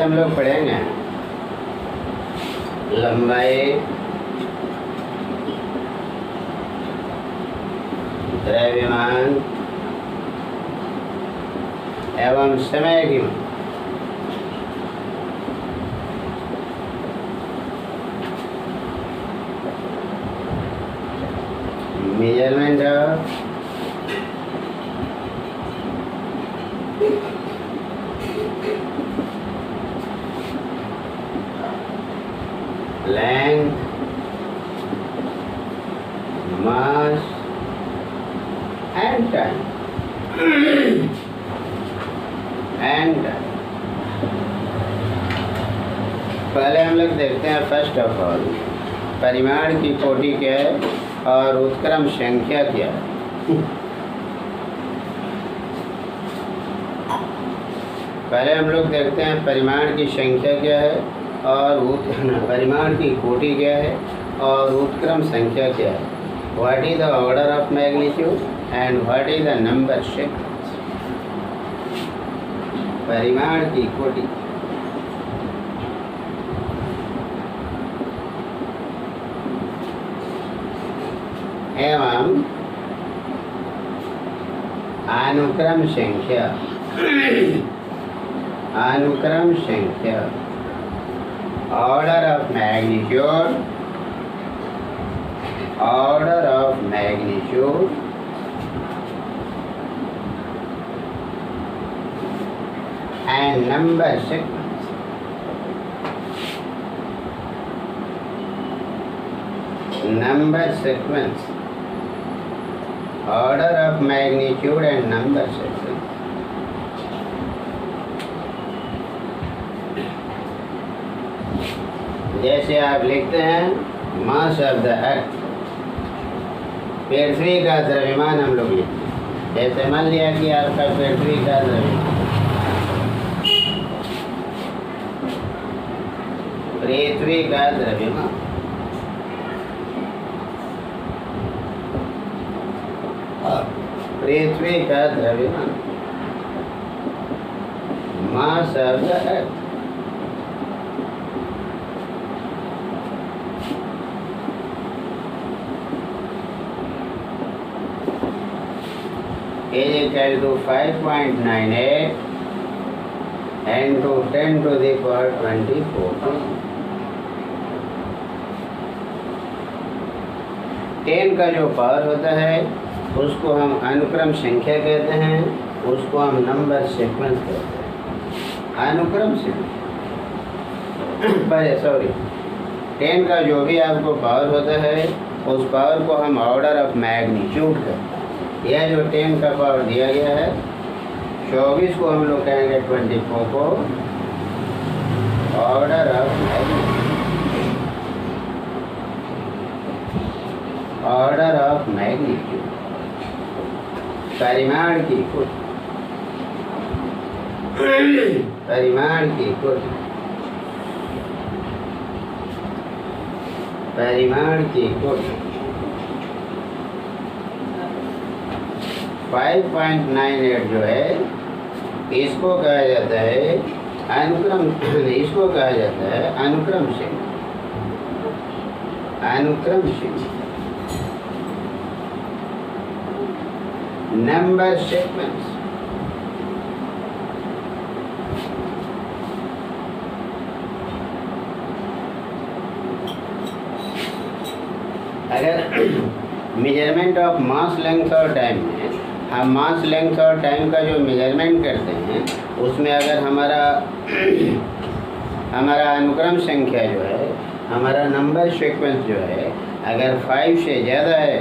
हम लोग पढ़ेंगे लंबाई, द्रव्यमान एवं समय की measurement of length, mass and time and पहले हम लोग देखते हैं फर्स्ट ऑफ ऑल परिमाण की कोटि क्या है और उत्क्रम संख्या क्या है। पहले हम लोग देखते हैं परिमाण की संख्या क्या है और परिमाण की कोटि क्या है और उत्क्रम संख्या क्या है। What is the order of magnitude and what is the number sequence. परिमाण की कोटि एवं अनुक्रम संख्या। अनुक्रम संख्या order of magnitude, order of magnitude and number sequence. Number sequence, order of magnitude and number sequence. जैसे आप लिखते हैं मास ऑफ द अर्थ, पृथ्वी का द्रव्यमान हम लोग लिखते हैं। जैसे मान लिया कि आपका पृथ्वी का द्रव्यमान, पृथ्वी का द्रव्यमान पृथ्वी का द्रव्यमान mass of the earth. is equal to 5.98 into 10 to the power 24. 10 का जो पावर होता है उसको हम अनुक्रम संख्या कहते हैं, उसको हम नंबर सीक्वेंस कहते हैं। अनुक्रम संख्या सॉरी 10 का जो भी आपको पावर होता है उस पावर को हम ऑर्डर ऑफ मैग्नीट्यूड कहते हैं। यह जो 10 का पावर दिया गया है 24 को हम लोग कहेंगे 24 को order of magnitude. Order of magnitude परिमाण की कोटि। परिमाण की कोटि। परिमाण की कोटि 5.98 जो है इसको कहा जाता है अनुक्रम, इसको कहा जाता है अनुक्रम संख्या। अनुक्रम संख्या नंबर सीक्वेंस। अगर मेजरमेंट ऑफ मास लेंथ और टाइम में हम मास लेंथ और टाइम का जो मेजरमेंट करते हैं उसमें अगर हमारा अनुक्रम संख्या जो है, हमारा नंबर सीक्वेंस जो है अगर 5 से ज़्यादा है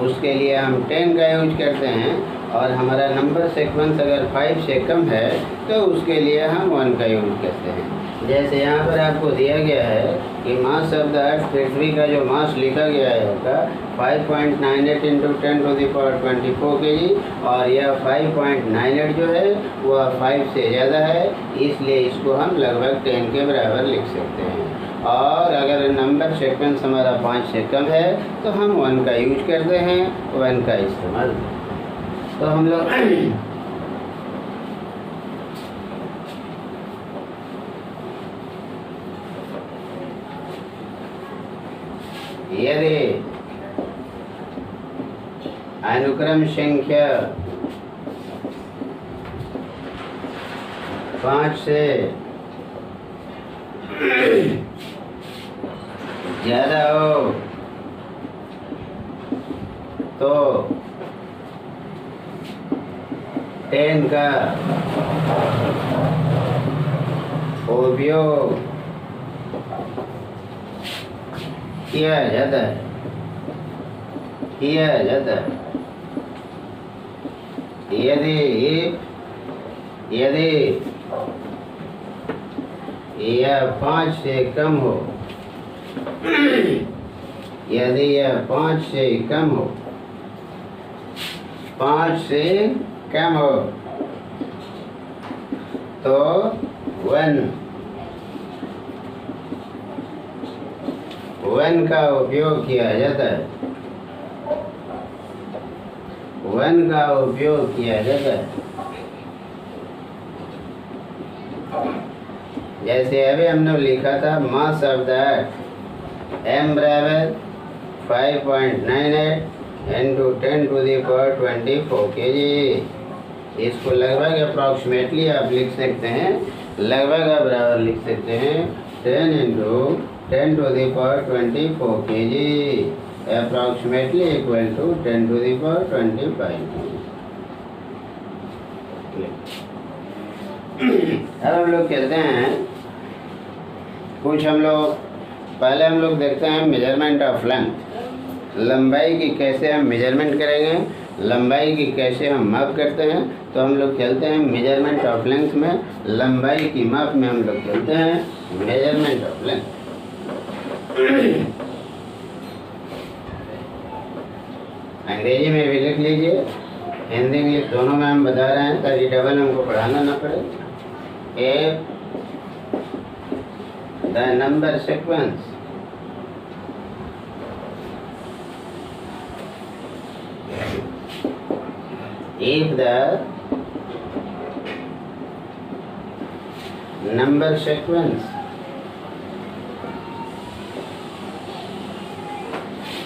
उसके लिए हम 10 का यूज करते हैं और हमारा नंबर सीक्वेंस अगर 5 से कम है तो उसके लिए हम 1 का यूज करते हैं। जैसे यहाँ पर आपको दिया गया है कि मास ऑफ द अर्थ, पृथ्वी का जो मास लिखा गया है उसका 5.98 into 10 to the power 24 kg और यह 5.98 जो है वह 5 से ज़्यादा है, इसलिए इसको हम लगभग 10 के बराबर लिख सकते हैं। और अगर नंबर सीक्वेंस हमारा 5 से कम है तो हम 1 का यूज करते हैं, 1 का इस्तेमाल। तो हम लोग यदि अनुक्रम संख्या 5 से ज़्यादा हो तो 10 का उपयोग किया जाता है यदि यह 5 से कम हो, यदि यह 5 से कम हो, 5 से कम हो तो 1 का उपयोग किया जाता है, 1 का उपयोग किया जाता है। जैसे अभी हमने लिखा था मास ऑफ द m बराबर 5.98 into 10⁻24 kg। इसको लगभग अप्रॉक्सीमेटली आप लिख सकते हैं, लगभग आप बराबर लिख सकते हैं 10 into 10⁻24 kg approximately equal to 10⁻25 kg। अब हम लोग कहते हैं कुछ, हम लोग पहले हम लोग देखते हैं मेजरमेंट ऑफ लेंथ, लंबाई की कैसे हम मेजरमेंट करेंगे, लंबाई की कैसे हम माप करते हैं। तो हम लोग चलते हैं मेजरमेंट ऑफ लेंथ में, लंबाई की माप में हम लोग चलते हैं मेजरमेंट ऑफ लेंथ। अंग्रेजी में भी लिख लीजिए, हिंदी इंग्लिश दोनों में हम बता रहे हैं ताकि डबल हमको पढ़ाना ना पड़े। The number sequence if the number sequence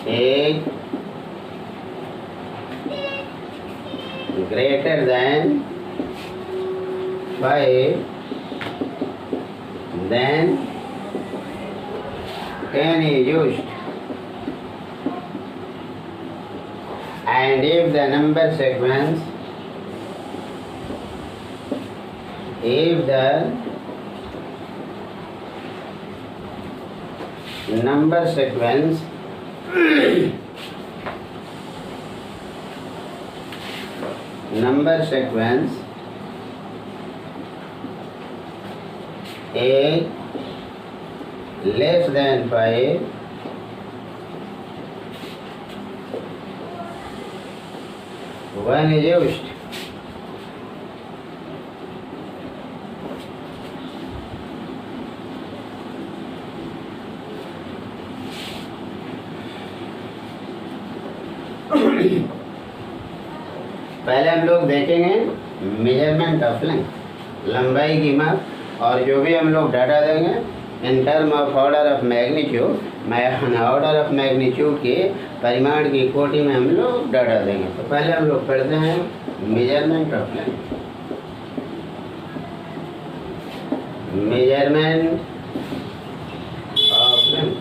is greater than 5, then 10 is used, and if the number sequence if the number sequence is less than 5, one is used, पहले हम लोग देखेंगे मेजरमेंट ऑफ लेंथ, लंबाई की माप, और जो भी हम लोग डाटा देंगे in term of order of magnitude, order of magnitude के परिमाण की कोटि में हम लोग डाटा देंगे। तो पहले हम लोग पढ़ते हैं measurement of length. Measurement of length,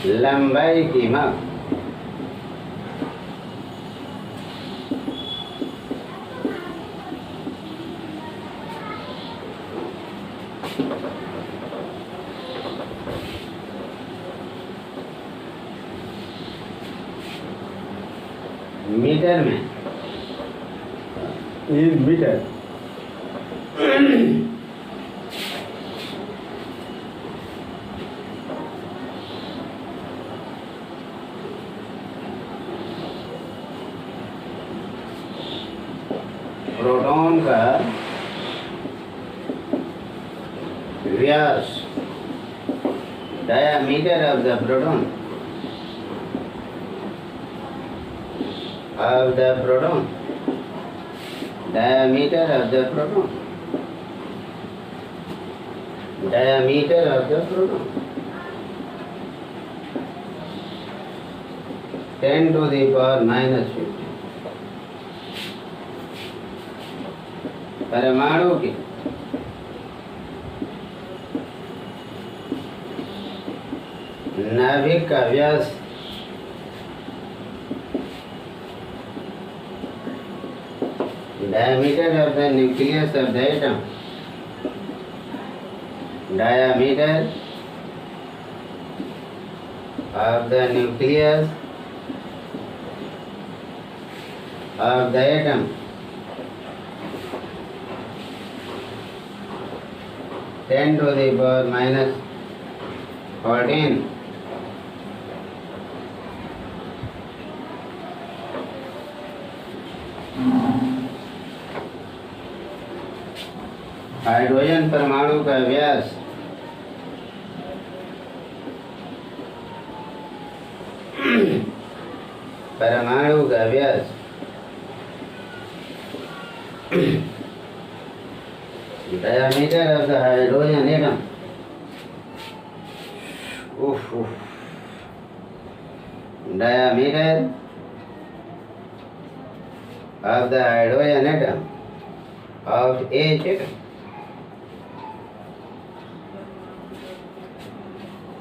लंबाई की माप। मीटर में इन मीटर, प्रोटॉन का व्यास, diameter of the proton, diameter of the proton diameter of the proton. 10 to the power minus 15 परमाणु के नाभिक का व्यास diameter of the nucleus of the atom, diameter of the nucleus of the atom, 10 to the power minus 14 hydrogen परमाणु का व्यास परमाणु का व्यास diameter of the hydrogen atom diameter of the hydrogen atom of each atom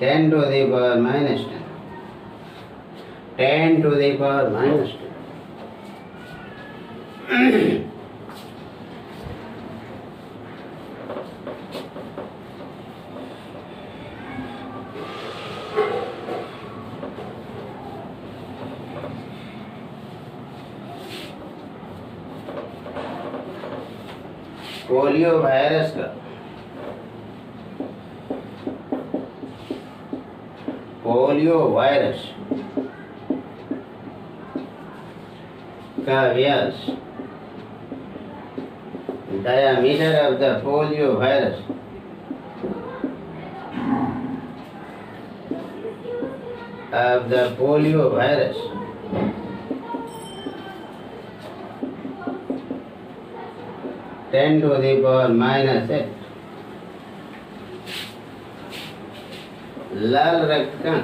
10 to the power minus 10 to the power minus 10 polio virus का polio virus का व्यास diameter of the polio virus of the polio virus 10 to the power minus 8 लाल रक्त कण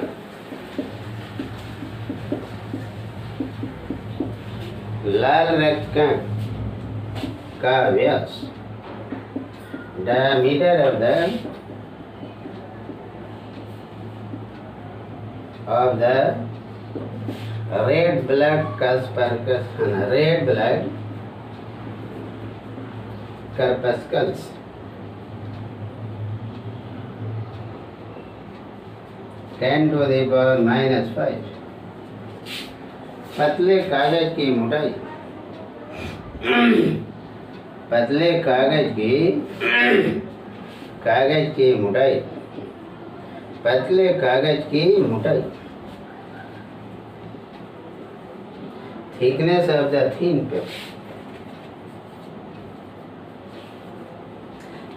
लाल रक्त कण का व्यास diameter of the red blood corpuscles 10 to the power minus 5 पतले कागज की मोटाई पतले कागज की मोटाई पतले कागज की मोटाई thickness of the thin paper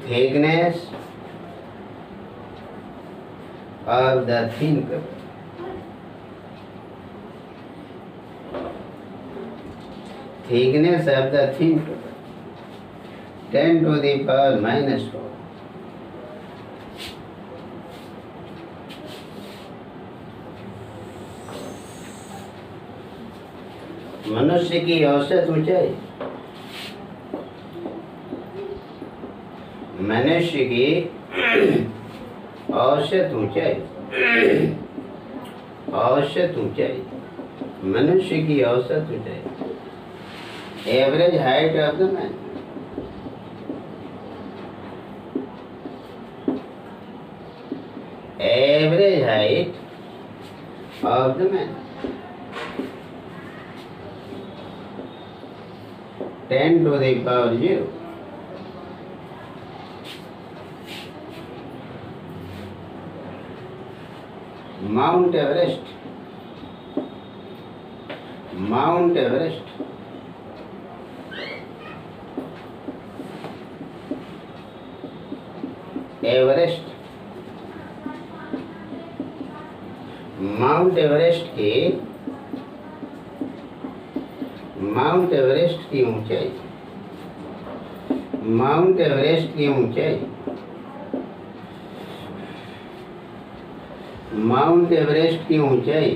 thickness of the thin paper thickness of the thin paper 10 to the power minus 4 मनुष्य की औसत ऊंचाई मनुष्य की औसत ऊंचाई मनुष्य की औसत ऊंचाई average height of the man average height of the man 10 to the power 0 Mount Everest Mount Everest Everest Mount Everest की ऊंचाई माउंट एवरेस्ट की ऊंचाई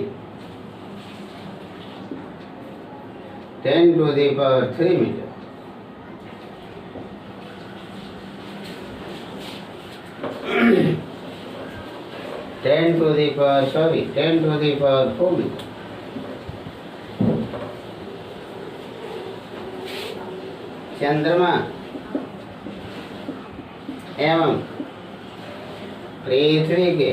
10⁻³ metre. Ten to the power 4 metre. चंद्रमा एवं पृथ्वी के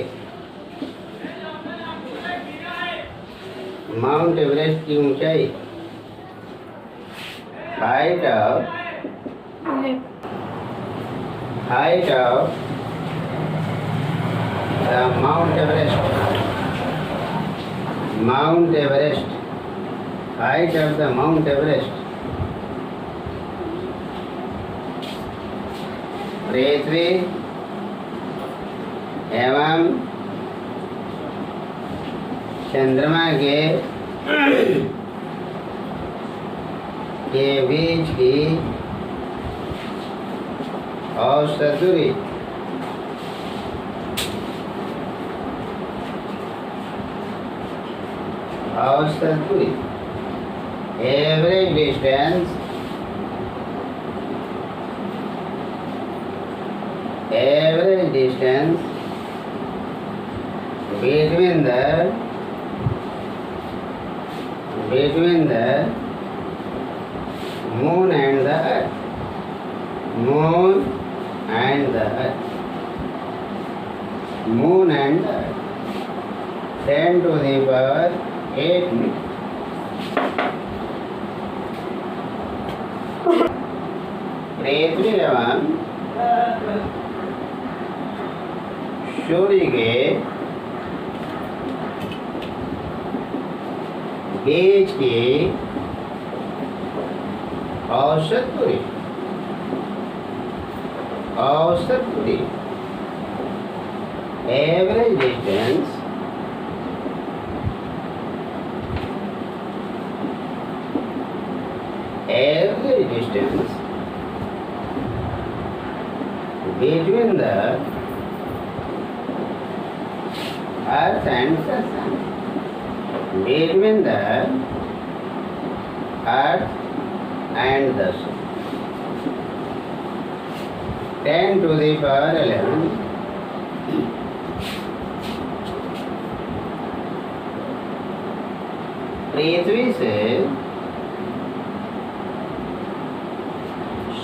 माउंट एवरेस्ट की ऊंचाई height of Mount Everest height of the Mount Everest पृथ्वी एवं चंद्रमा के बीच की औसत दूरी average distance between the moon and the earth. 10⁸ metre. पृथ्वी एवं सूर्य के बीच की औसत दूरी average distance between the earth and the sun. Between the earth and the sun. 10⁻11 पृथ्वी से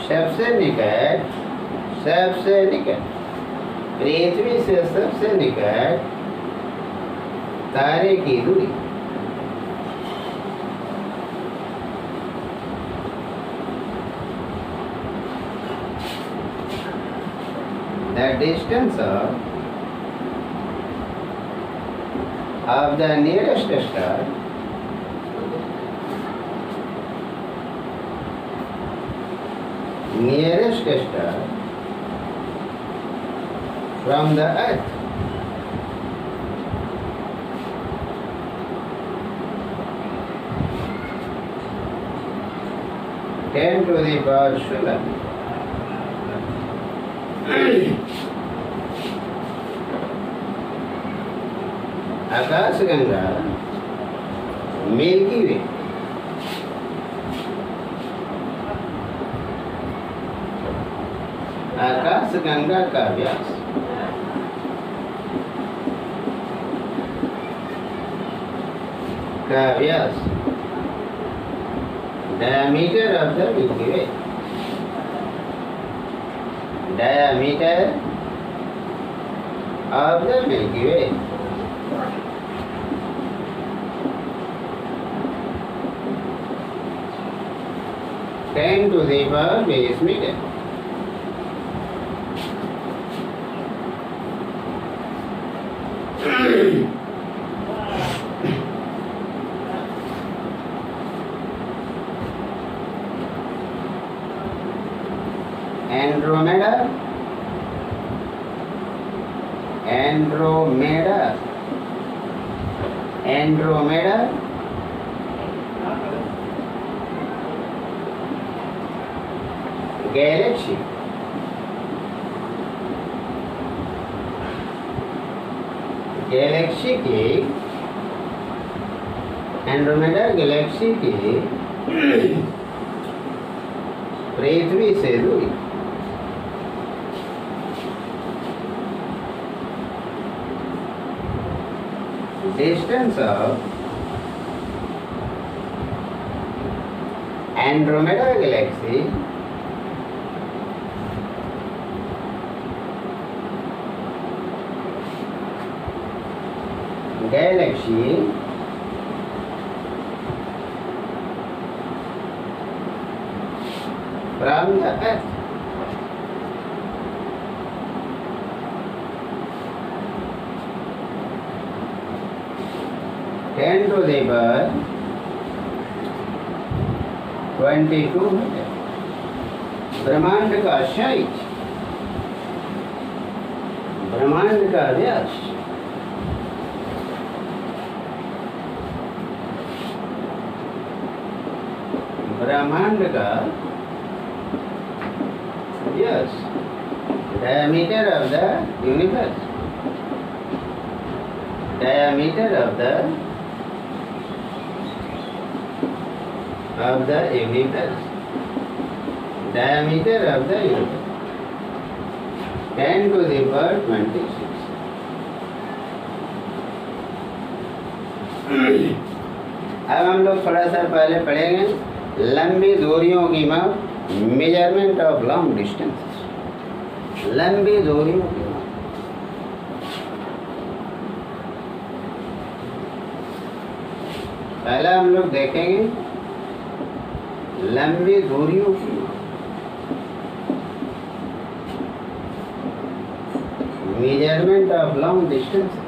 सबसे निकट पृथ्वी से सबसे निकट तारे की दूरी the distance of the nearest star from the earth. Ten to the power 16. आकाशगंगा मिल्की वे आकाशगंगा का व्यास diameter of the Milky Way. Diameter of the Milky Way. Ten to the power base meter. Andromeda galaxy galaxy की, Andromeda galaxy की पृथ्वी से दूरी distance of Andromeda galaxy from the earth. Ten to the power 22 metre. ब्रह्मांड का size, ब्रह्मांड का व्यास ब्रह्मांड का व्यास, diameter of the universe, diameter of the universe, diameter of the universe, 10 to the power 26। अब हम लोग थोड़ा सा पहले पढ़ेंगे लंबी दूरियों की माप, मेजरमेंट ऑफ लॉन्ग डिस्टेंस। लंबी दूरियों की माप, पहला हम लोग देखेंगे लंबी दूरियों की माप, measurement of long distances.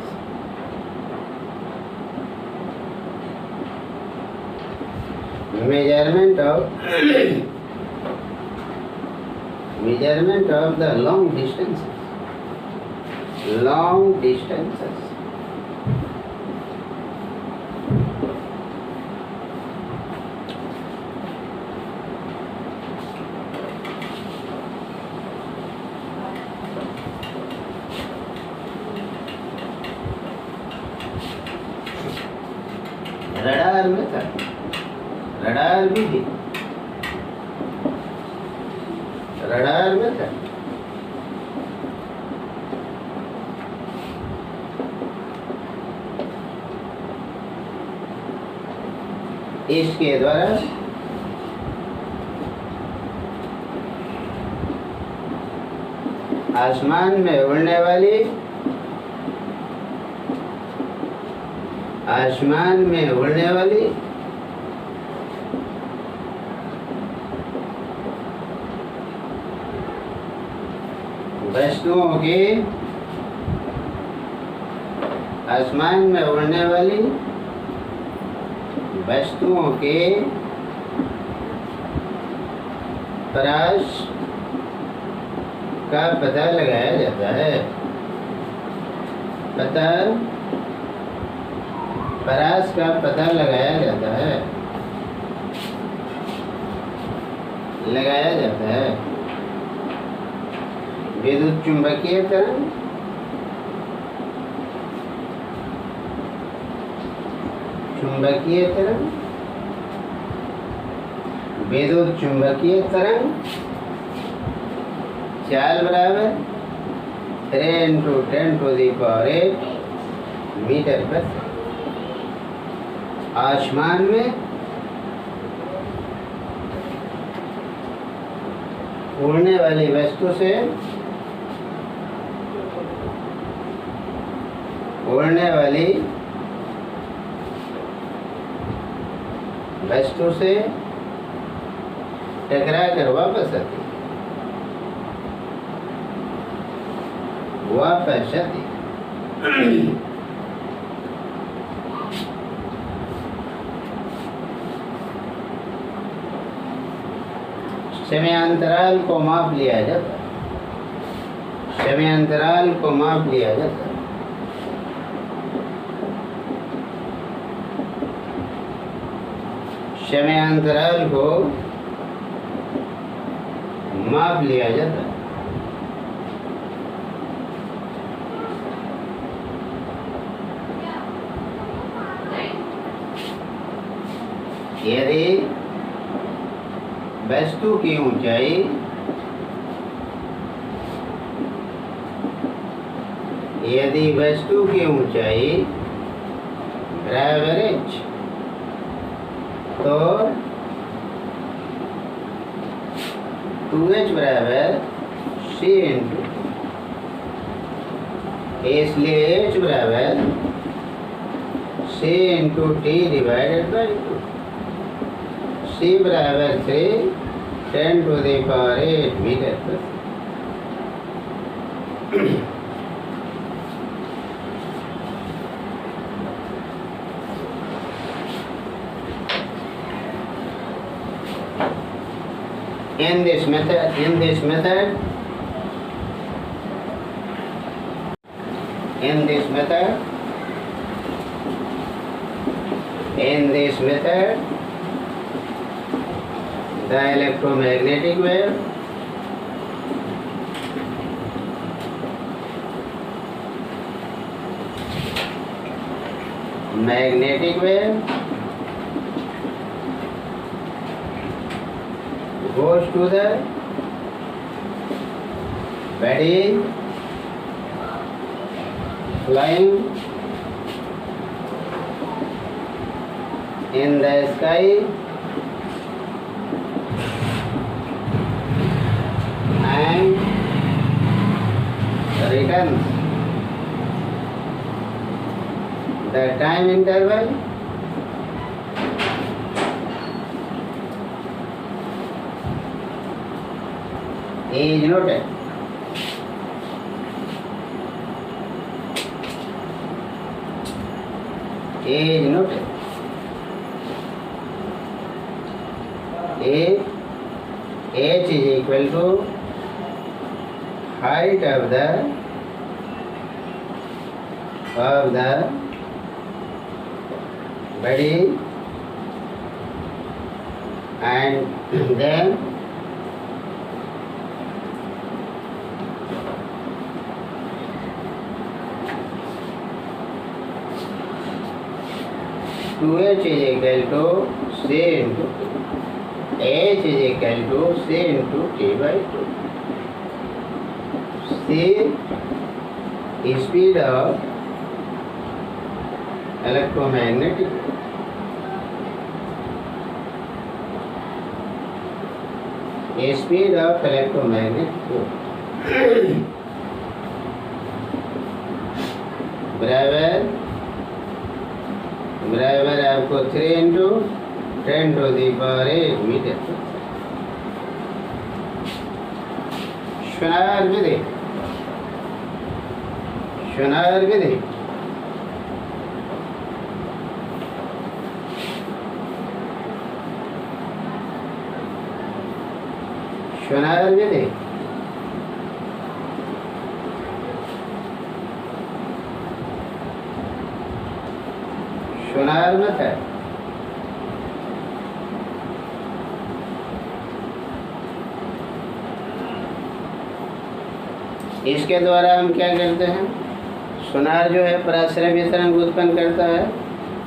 measurement of the long distances, long distances। Radar में था, रडार भी थी, रडार में था। इसके द्वारा आसमान में उड़ने वाली, आसमान में उड़ने वाली वस्तुओं के, आसमान में उड़ने वाली वस्तुओं के परास का पता लगाया जाता है। परास का पता लगाया जाता है, लगाया जाता है। विद्युत चुंबकीय तरंग, चुंबकीय तरंग, विद्युत चुंबकीय तरंग चाल बराबर 3 × 10⁸ मीटर पर आसमान में उड़ने वाली वस्तु से, उड़ने वाली वस्तु से टकरा कर वापस आती, वापस आती। समयांतराल को माप लिया जाता है, समयांतराल को माप लिया जाता है। समयांतराल को माप लिया जाता है। यदि वस्तु की ऊंचाई बराबर h, तो 2h बराबर c इंटू, इसलिए h बराबर c into T divided by 2। c बराबर 3 10⁸ metre. In this method, the electromagnetic wave goes to the body flying in the sky and returns. The time interval is noted. If h is equal to height of the body, and then two h is equal to c into h is equal to c into t by 2. C speed of electromagnetic बराबर आपको 3 into 10⁸ metre. श्वनार विधि श्वनार विधि श्वनार method इसके द्वारा हम क्या करते हैं, सोनार जो है पराश्रव्य तरंग उत्पन्न करता है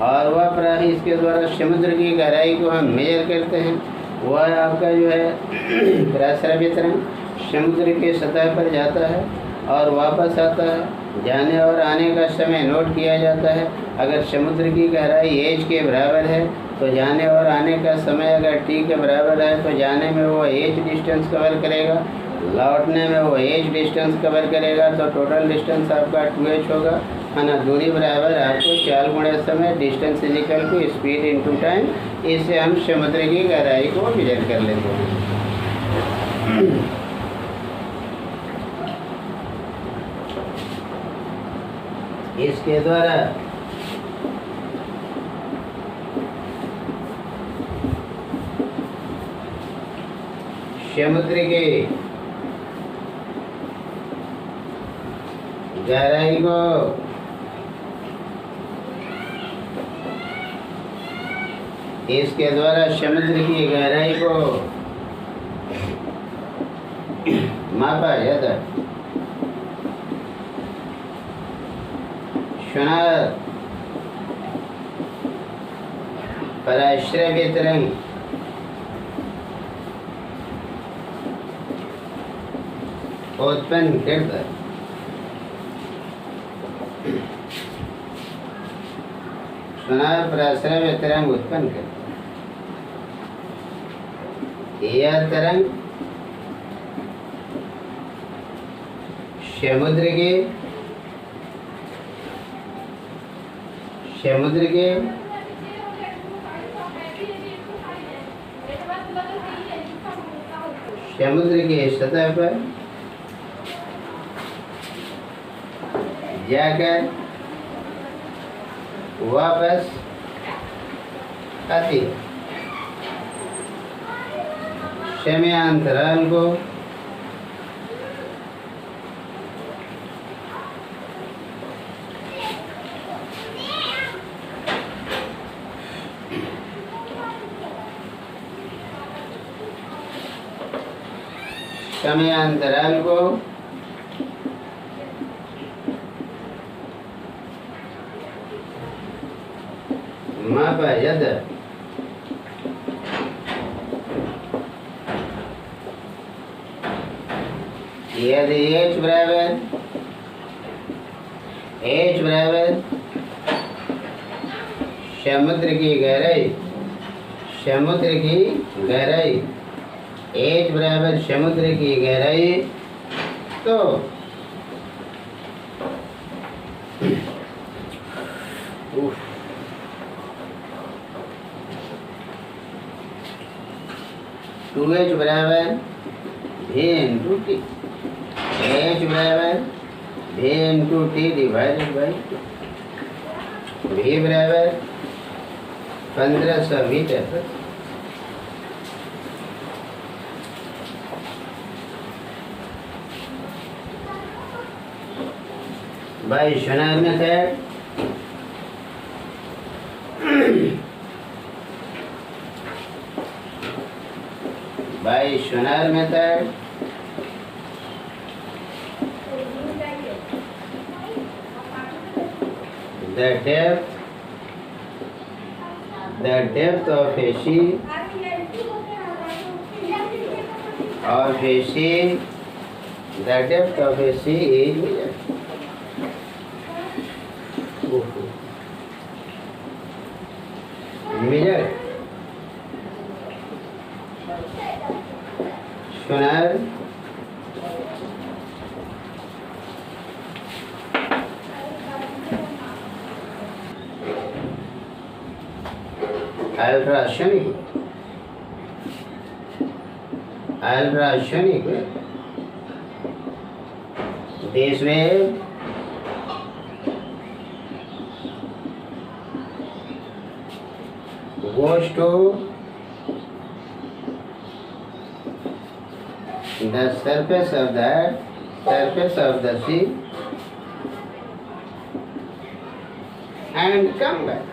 और वह इसके द्वारा समुद्र की गहराई को हम मेजर करते हैं। वह आपका जो है पराश्रव्य तरंग समुद्र के सतह पर जाता है और वापस आता है। जाने और आने का समय नोट किया जाता है। अगर समुद्र की गहराई एच के बराबर है तो जाने और आने का समय अगर टी के बराबर है तो जाने में वो एच डिस्टेंस कवर करेगा, लौटने में वो एच डिस्टेंस कवर करेगा, तो टोटल डिस्टेंस आपका 2h होगा, है ना। दूरी बराबर आपको 4 गुणा समय, distance is equal to speed into time. इससे हम समुद्र की गहराई को मेजर कर लेते हैं। इसके द्वारा समुद्र के गहराई को इसके द्वारा समुद्र की गहराई को मापा जाता है। पराश्रव्य तरंग उत्पन्न करता है। सुनार पराश्रव्य तरंग उत्पन्न करता है। यह तरंग समुद्र के सतह पर जाकर वापस आती है। समयांतराल को मापा यद यदि h बराबर समुद्र की गहराई h बराबर समुद्र की गहराई, तो टू एच बराबर v इंटू टी, h बराबर v into T divided by v बराबर 1500 metre by sonar method. By Schooner method, the depth of a sea is measured. Schooner ultrasonic this wave goes to the surface of the sea and come back.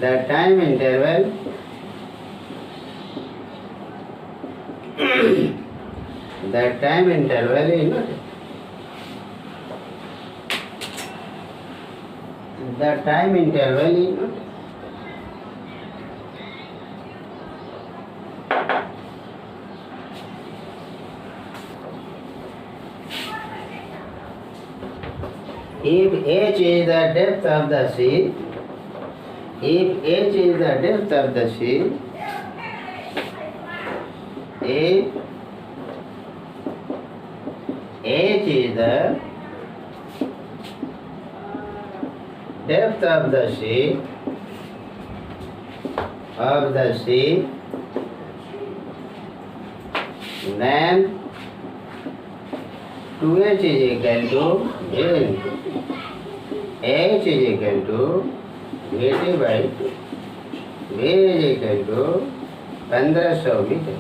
The time interval is not. The time interval is not. If h is the depth of the sea, if h is the depth of the sea, if h is the depth of the sea, then 2h is equal to v into h is equal to v by 2, v is equal to 1500 metre.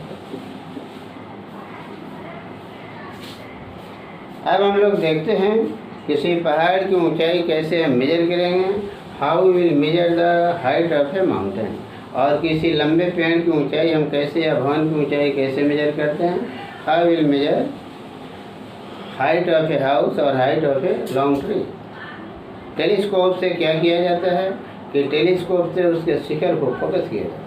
अब हम लोग देखते हैं किसी पहाड़ की ऊंचाई कैसे हम मेजर करेंगे। How will measure the height of A mountain. और किसी लंबे पेड़ की ऊंचाई हम कैसे, या भवन की ऊंचाई कैसे मेजर करते हैं? How will measure height of a house और height of a long tree? Telescope से क्या किया जाता है कि टेलीस्कोप से उसके शिखर को फोकस किया जाता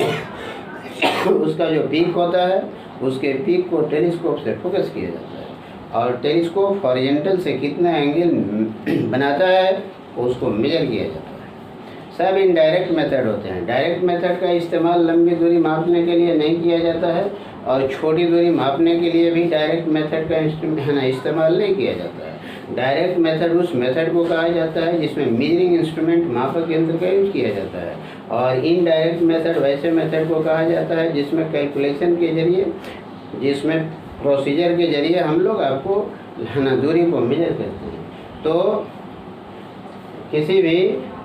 है। उसका जो पीक होता है उसके पीक को टेलीस्कोप से फोकस किया जाता है, और टेलीस्कोप हॉरिजॉन्टल से कितना एंगल बनाता है उसको मेजर किया जाता है। सब इनडायरेक्ट मेथड होते हैं। डायरेक्ट मेथड का इस्तेमाल लंबी दूरी मापने के लिए नहीं किया जाता है, और छोटी दूरी मापने के लिए भी डायरेक्ट मेथड का इस्तेमाल नहीं किया जाता है। डायरेक्ट मेथड उस मेथड को कहा जाता है जिसमें मेजरिंग इंस्ट्रूमेंट, मापक यंत्र का यूज किया जाता है, और इनडायरेक्ट मेथड वैसे मेथड को कहा जाता है जिसमें कैलकुलेशन के जरिए, जिसमें प्रोसीजर के जरिए हम लोग आपको दूरी को मेजर करते हैं। तो किसी भी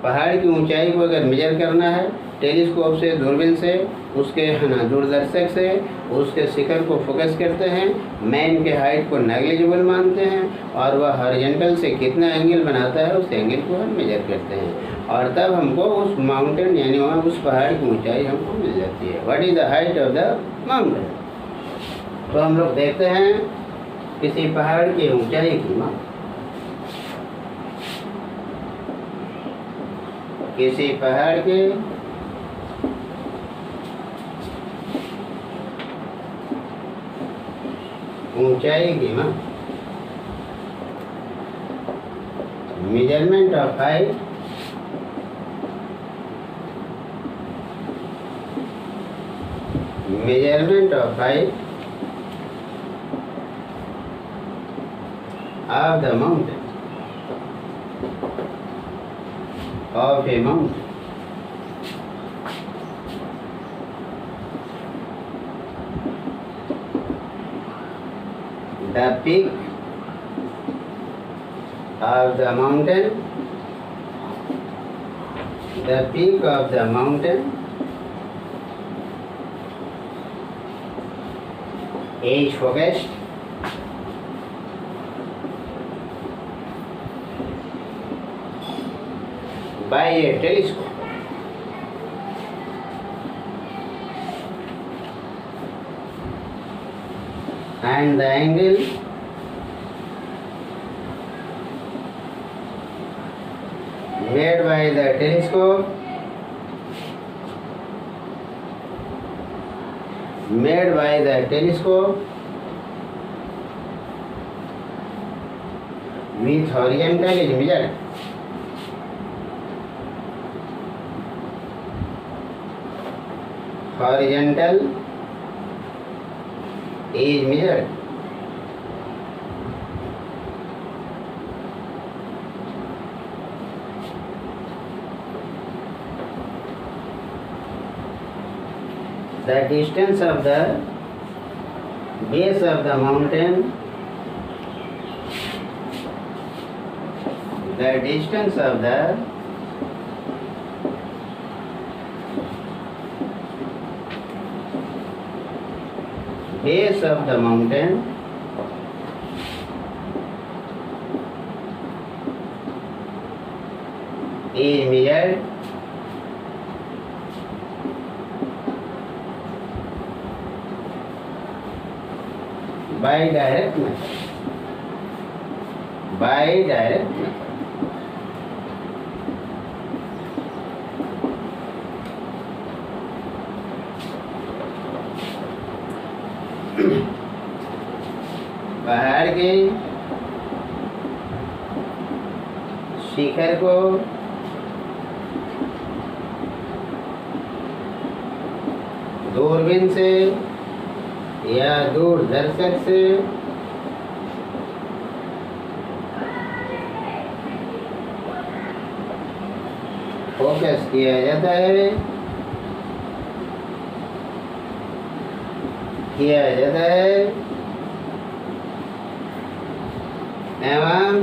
पहाड़ की ऊंचाई को अगर मेजर करना है टेलीस्कोप से, दूरबीन से, उसके दूरदर्शक से उसके शिखर को फोकस करते हैं, मैन के हाइट को नेग्लिजिबल मानते हैं, और वह हॉरिजॉन्टल से कितना एंगल बनाता है उस एंगल को हम मेजर करते हैं, और तब हमको उस माउंटेन यानी वहाँ उस पहाड़ की ऊंचाई हमको मिल जाती है। What is the height of the mountain? तो हम लोग देखते हैं किसी पहाड़ की ऊंचाई की माप। किसी पहाड़ के ऊंचाई की माप, measurement of height of the mountain, of a mountain. The peak of the mountain, the peak of the mountain is focused by a telescope, and the angle made by the telescope with horizontal is measured. Horizontal is measured. The distance of the base of the mountain, the distance of the base of the mountain is measured by direct method. पहाड़ के शिखर को दूरबीन से या दूरदर्शक से focus किया जाता है, एवं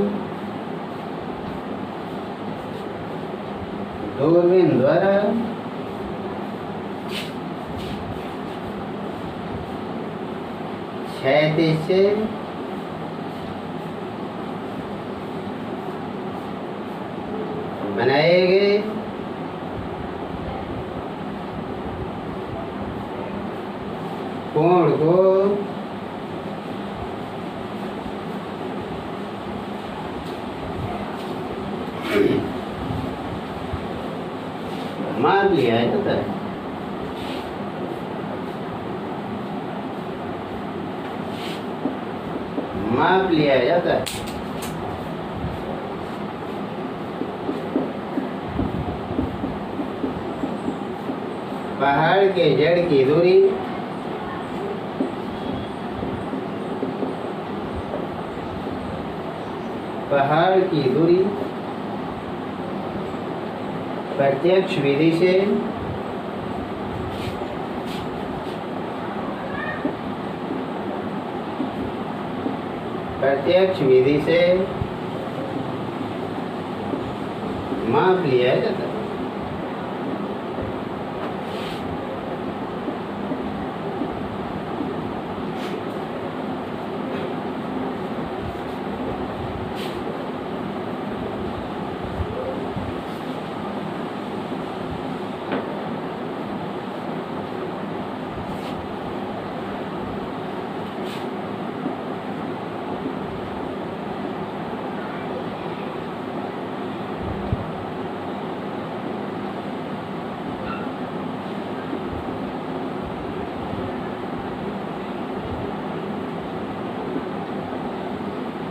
दूरबीन द्वारा क्षैतिज से बनाए गए कोण को माप लिया जाता है। माप लिया जाता है। पहाड़ के जड़ की दूरी पहाड़ की दूरी प्रत्यक्ष विधि से माप लिया जाता है।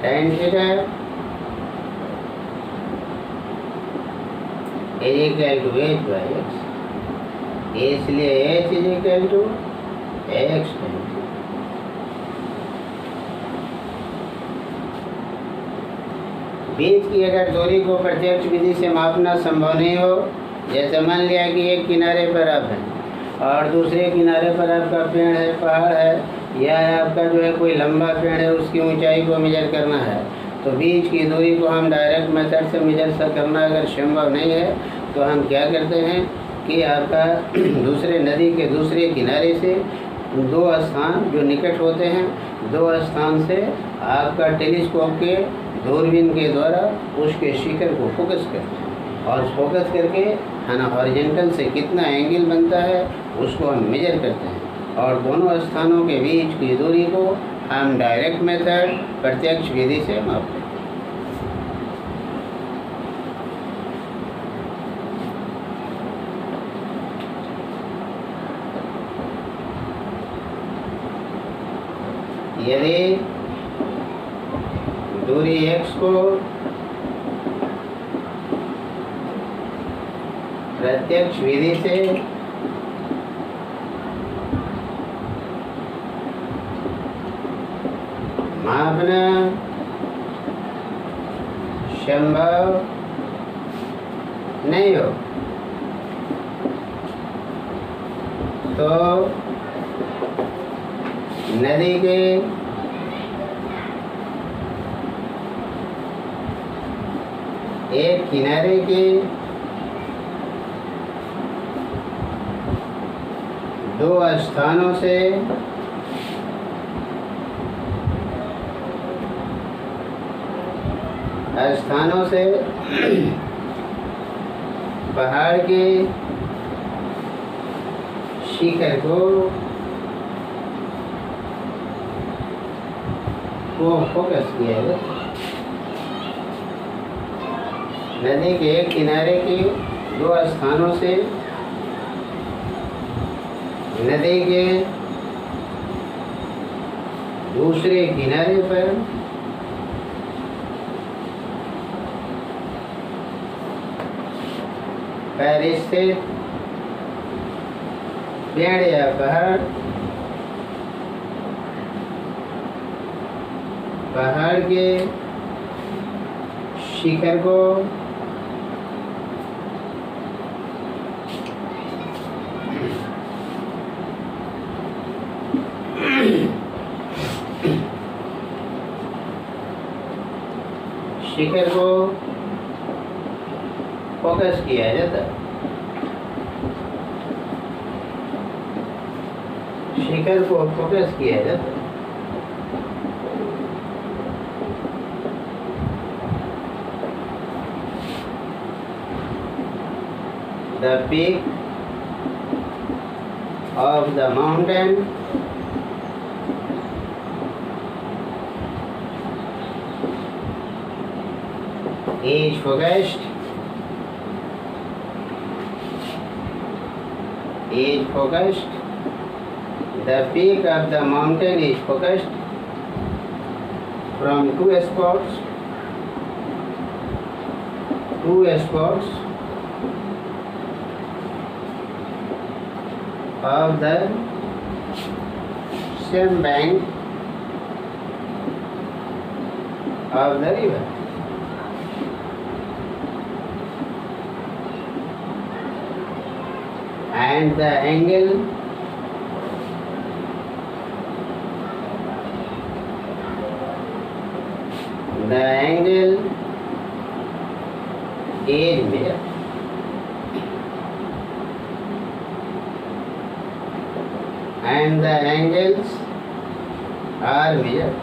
tan theta is equal to h by x, इसलिए h is equal to x tan theta। बीच की अगर दूरी को प्रत्यक्ष विधि से मापना संभव नहीं हो, जैसे मान लिया कि एक किनारे पर आप हैं और दूसरे किनारे पर आपका पेड़ है, पहाड़ है, या आपका जो है कोई लंबा पेड़ है, उसकी ऊंचाई को मेजर करना है, तो बीच की दूरी को हम डायरेक्ट मेथड से मेजर करना अगर संभव नहीं है तो हम क्या करते हैं कि आपका दूसरे नदी के दूसरे किनारे से दो स्थान जो निकट होते हैं, दो स्थान से आपका टेलीस्कोप के दूरबीन के द्वारा उसके शिखर को फोकस करते हैं और फोकस करके है ना हॉरिजॉन्टल से कितना एंगल बनता है उसको हम मेजर करते हैं और दोनों स्थानों के बीच की दूरी को हम डायरेक्ट मेथड प्रत्यक्ष विधि से मापते हैं। यदि दूरी x को प्रत्यक्ष विधि से मापना संभव नहीं हो तो नदी के एक किनारे के दो स्थानों से पहाड़ के शिखर को फोकस किया है। नदी के एक किनारे के दो स्थानों से नदी के दूसरे किनारे पर स्थित पेड़ या पहाड़ के शिखर को फोकस किया जाता है। शिखर को फोकस किया जाता है। The peak of the mountain is focused, the peak of the mountain is focused from two spots of the same bank of the river. And the angle is measured. And the angles are measured.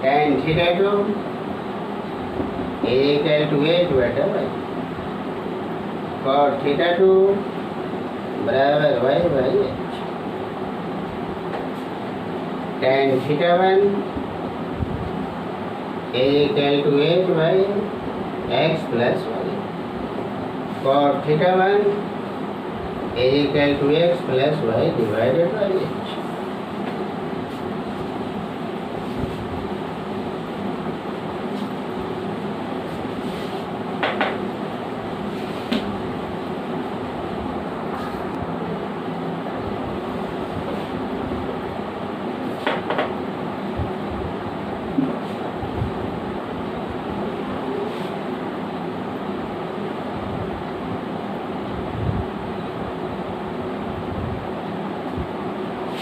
Tan theta 2 is equal to h beta y. Cot theta 2 बराबर y by h. Tan theta 1 is equal to h by x plus y. Cot theta 1 is equal to x plus y divided by h.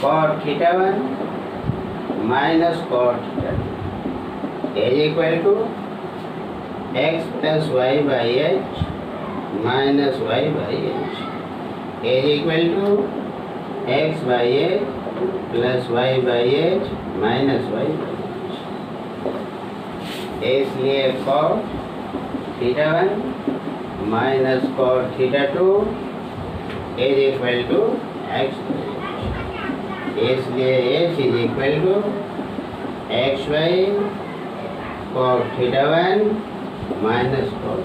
Cot theta 1 minus cot theta 2 is equal to x plus y by h minus y by h is equal to x by h plus y by h minus y by h. इसलिए cot theta 1 minus cot theta 2 is equal to x by h. इसलिए h is equal to x by cot theta 1 minus cot.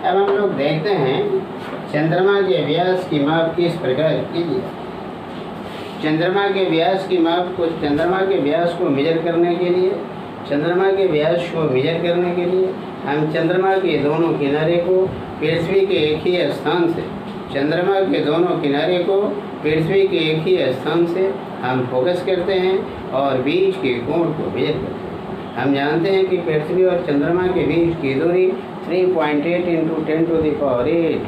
अब हम लोग देखते हैं चंद्रमा के व्यास की माप किस प्रकार की जाए। चंद्रमा के व्यास की माप को चंद्रमा के व्यास को मेजर करने के लिए हम चंद्रमा के दोनों किनारे को पृथ्वी के एक ही स्थान से हम फोकस करते हैं और बीच के कोण को मेजर करते हैं। हम जानते हैं कि पृथ्वी और चंद्रमा के बीच की दूरी 3.8 × 10⁸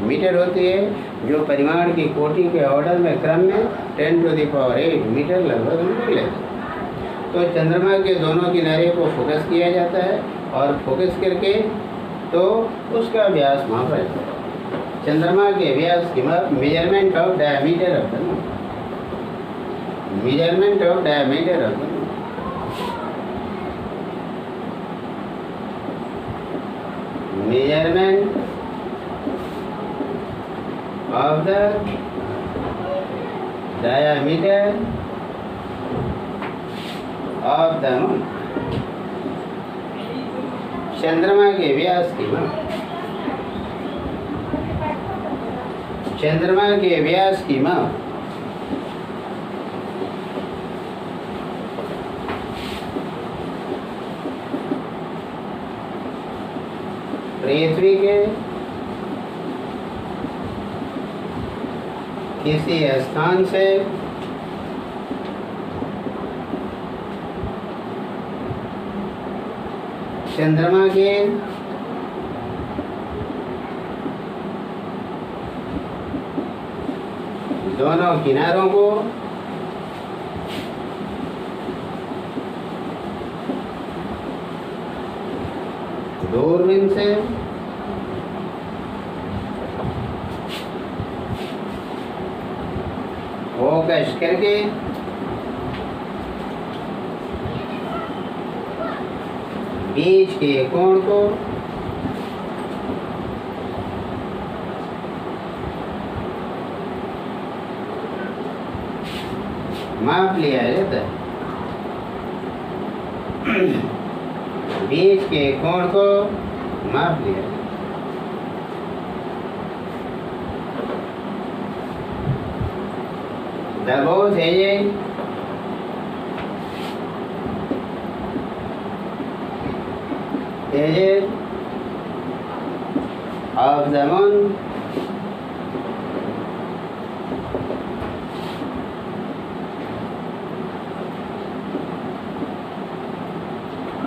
मीटर होती है, जो परिमाण की कोटि के ऑर्डर में क्रम में 10⁸ मीटर लगभग लेते हैं। तो चंद्रमा के दोनों किनारे को फोकस किया जाता है और फोकस करके तो उसका व्यास मापा जाता है। चंद्रमा के व्यास की माप measurement of diameter of the moon. Measurement of the diameter of the moon. चंद्रमा के व्यास की माप। पृथ्वी के किसी स्थान से चंद्रमा के दोनों किनारों को दूरबीन से फोकस करके बीच के कोण को माप लिया जाता है। बीच के कोण को माप लिया जाता है। दबाव है ये edge of the moon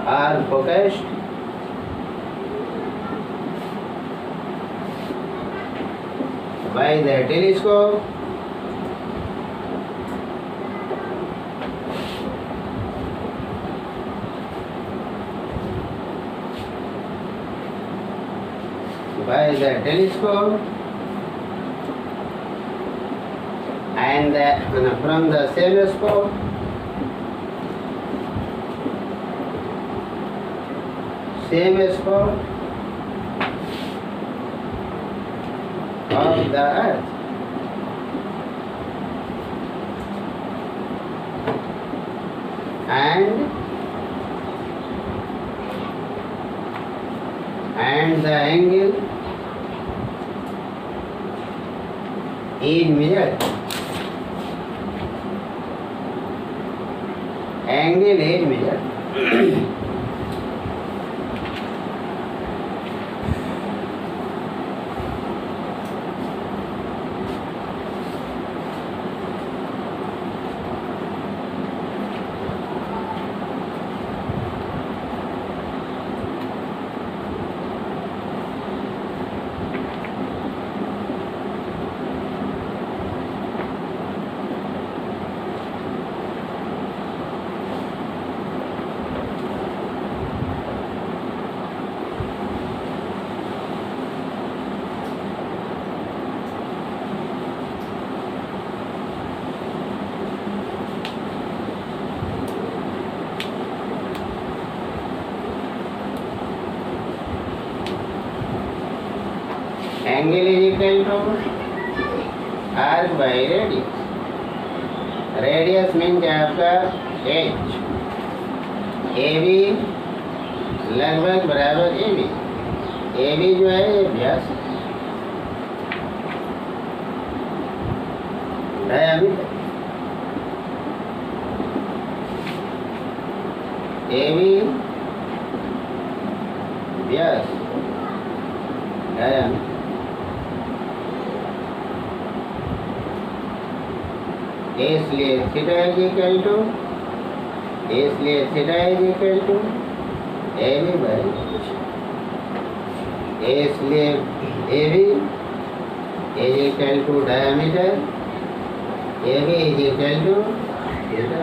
are focused by the telescope and from the telescope of the earth. And the angle is measured. Angle is measured. Angle is equal to arc by radius. Radius means आपका h. AB लगभग बराबर AB. AB जो है ये व्यास diameter. AB व्यास diameter. इसलिए theta is equal to AB by इसलिए AB is equal to diameter. AB is equal to theta.